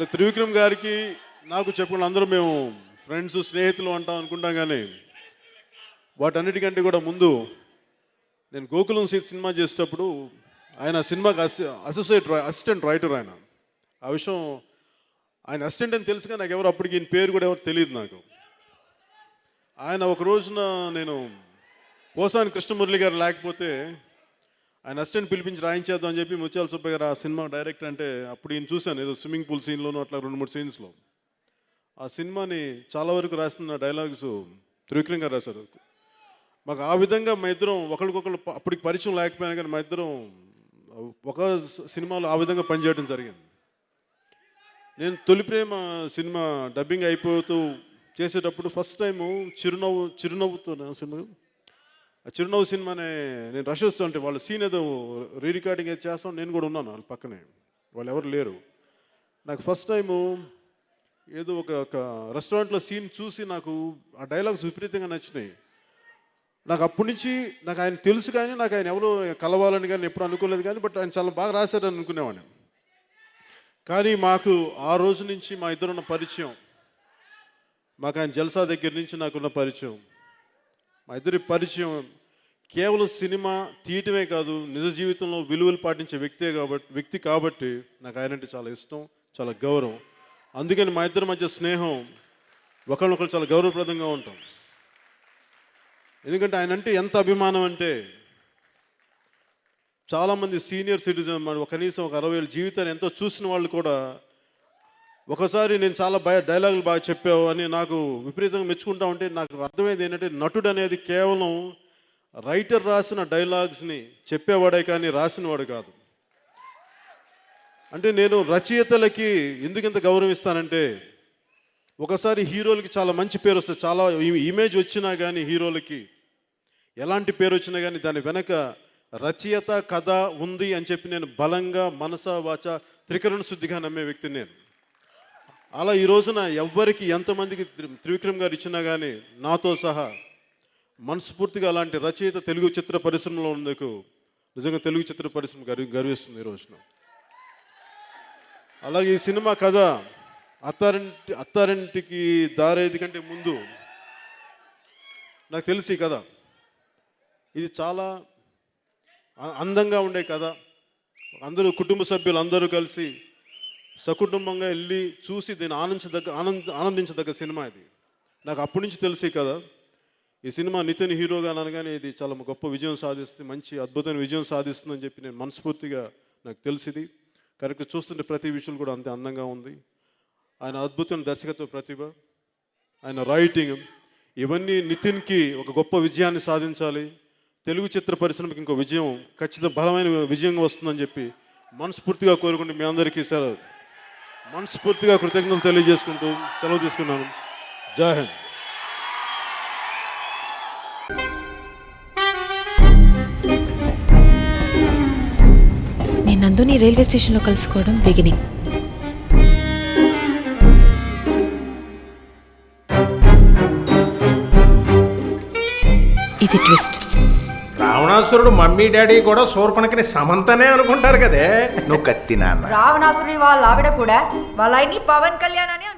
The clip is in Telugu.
అంటే త్రివిక్రమ్ గారికి నాకు చెప్పుకున్న అందరూ మేము ఫ్రెండ్స్ స్నేహితులు అంటాం అనుకుంటాం, కానీ వాటన్నిటికంటే కూడా ముందు నేను గోకులం సీత సినిమా చేసేటప్పుడు ఆయన సినిమాకి అసిస్టెంట్ రైటర్ ఆయన. ఆ విషయం ఆయన అసిస్టెంట్ అని తెలుసు, కానీ నాకు ఎవరు అప్పటికి ఈయన పేరు కూడా ఎవరు తెలియదు నాకు. ఆయన ఒక రోజున నేను పోసాని కృష్ణమురళి గారు లేకపోతే ఆయన అసిస్టెంట్ పిలిపించి రాయించేద్దాం అని చెప్పి ముత్యాల సుబ్బయ్య గారు ఆ సినిమా డైరెక్టర్ అంటే అప్పుడు ఈయన చూశాను, ఏదో స్విమ్మింగ్ పూల్ సీన్లోనూ అట్లా 2-3 సీన్స్లో. ఆ సినిమాని చాలా వరకు రాసిన డైలాగ్స్ త్రివిక్రమ్ గారు రాశారు. మాకు ఆ విధంగా మా ఇద్దరం ఒకరికొకరు అప్పటికి పరిచయం లేకపోయినా కానీ మా ఇద్దరం ఒక సినిమాలో ఆ విధంగా పనిచేయడం జరిగింది. నేను తొలి ప్రేమ సినిమా డబ్బింగ్ అయిపోతూ చేసేటప్పుడు ఫస్ట్ టైము చిరునవ్వుతో సినిమా, ఆ చిరునవ్వు సినిమానే నేను రష్ వస్తుంటే వాళ్ళ సీన్ ఏదో రికార్డింగ్ ఏదో చేస్తాం, నేను కూడా ఉన్నాను వాళ్ళ పక్కనే, వాళ్ళు ఎవరు లేరు. నాకు ఫస్ట్ టైము ఏదో ఒక రెస్టారెంట్లో సీన్ చూసి నాకు ఆ డైలాగ్స్ విపరీతంగా నచ్చినాయి. నాకు అప్పటి నుంచి నాకు ఆయన తెలుసు, కానీ నాకు ఆయన ఎవరు కలవాలని కానీ ఎప్పుడు అనుకోలేదు, కానీ బట్ ఆయన చాలా బాగా రాశారని అనుకునేవాడిని. కానీ మాకు ఆ రోజు నుంచి మా ఇద్దరున్న పరిచయం, మాకు ఆయన జల్సా దగ్గర నుంచి నాకున్న పరిచయం, మా ఇద్దరి పరిచయం కేవలం సినిమా తీయటమే కాదు, నిజ జీవితంలో విలువలు పాటించే వ్యక్తి కాబట్టి నాకు ఆయనంటే చాలా ఇష్టం, చాలా గౌరవం. అందుకని మా ఇద్దరి మధ్య స్నేహం ఒకరినొకరు చాలా గౌరవప్రదంగా ఉంటాం. ఎందుకంటే ఆయన అంటే ఎంత అభిమానం అంటే, చాలామంది సీనియర్ సిటిజన్ కనీసం ఒక 60 ఏళ్ళ జీవితాన్ని ఎంతో చూసిన వాళ్ళు కూడా ఒకసారి నేను చాలా డైలాగులు బాగా చెప్పావు అని నాకు విపరీతంగా మెచ్చుకుంటా ఉంటే నాకు అర్థమైంది ఏంటంటే, నటుడు అనేది కేవలం రైటర్ రాసిన డైలాగ్స్ని చెప్పేవాడే కానీ రాసినవాడు కాదు. అంటే నేను రచయితలకి ఎందుకు ఇంత గౌరవిస్తానంటే, ఒకసారి హీరోలకి చాలా మంచి పేరు వస్తుంది, చాలా ఇమేజ్ వచ్చినా కానీ హీరోలకి ఎలాంటి పేరు వచ్చినా కానీ దాని వెనక రచయిత కథ ఉంది అని చెప్పి నేను బలంగా మనస వాచ త్రికరణ శుద్ధిగా నమ్మే వ్యక్తిని నేను. అలా ఈ రోజున ఎవ్వరికి ఎంతమందికి త్రివిక్రమ్ గారు ఇచ్చినా కానీ నాతో సహా మనస్ఫూర్తిగా అలాంటి రచయిత తెలుగు చిత్ర పరిశ్రమలో ఉన్నందుకు నిజంగా తెలుగు చిత్ర పరిశ్రమ గర్విస్తుంది ఈ రోజున. అలాగే ఈ సినిమా కథ అత్తారింటికి దారేది కంటే ముందు నాకు తెలిసి కథ ఇది చాలా అందంగా ఉండే కథ. అందరూ కుటుంబ సభ్యులు అందరూ కలిసి సకుటుంబంగా వెళ్ళి చూసి దీన్ని ఆనందించదగ్గ సినిమా ఇది. నాకు అప్పటి నుంచి తెలిసి కదా ఈ సినిమా నితిన్ హీరోగా అనగానే ఇది చాలా గొప్ప విజయం సాధిస్తుంది, మంచి అద్భుతమైన విజయం సాధిస్తుందని చెప్పి నేను మనస్ఫూర్తిగా నాకు తెలిసింది. కరెక్ట్ చూస్తుంటే ప్రతి విషయం కూడా అంతే అందంగా ఉంది. ఆయన అద్భుతమైన దర్శకత్వ ప్రతిభ, ఆయన రైటింగ్, ఇవన్నీ నితిన్కి ఒక గొప్ప విజయాన్ని సాధించాలి, తెలుగు చిత్ర పరిశ్రమకి ఇంకో విజయం బలమైన విజయంగా వస్తుందని చెప్పి మనస్ఫూర్తిగా కోరుకుంటూ మీ అందరికీ మనస్ఫూర్తిగా కృతజ్ఞతలు తెలియజేసుకుంటూ సెలవు తీసుకున్నాను. జై హింద్. నేను నందుని రైల్వే స్టేషన్లో కలుసుకోవడం బిగినింగ్. ఇది ట్విస్ట్. రావణాసురుడు మమ్మీ డాడీ కూడా శూర్పణఖని సమంతనే అనుకుంటారు కదే. నువ్వు కత్తి నాన్న. రావణాసురుడి వాళ్ళ ఆవిడ కూడా వాళ్ళ ఆయన్ని పవన్ కళ్యాణ్ అని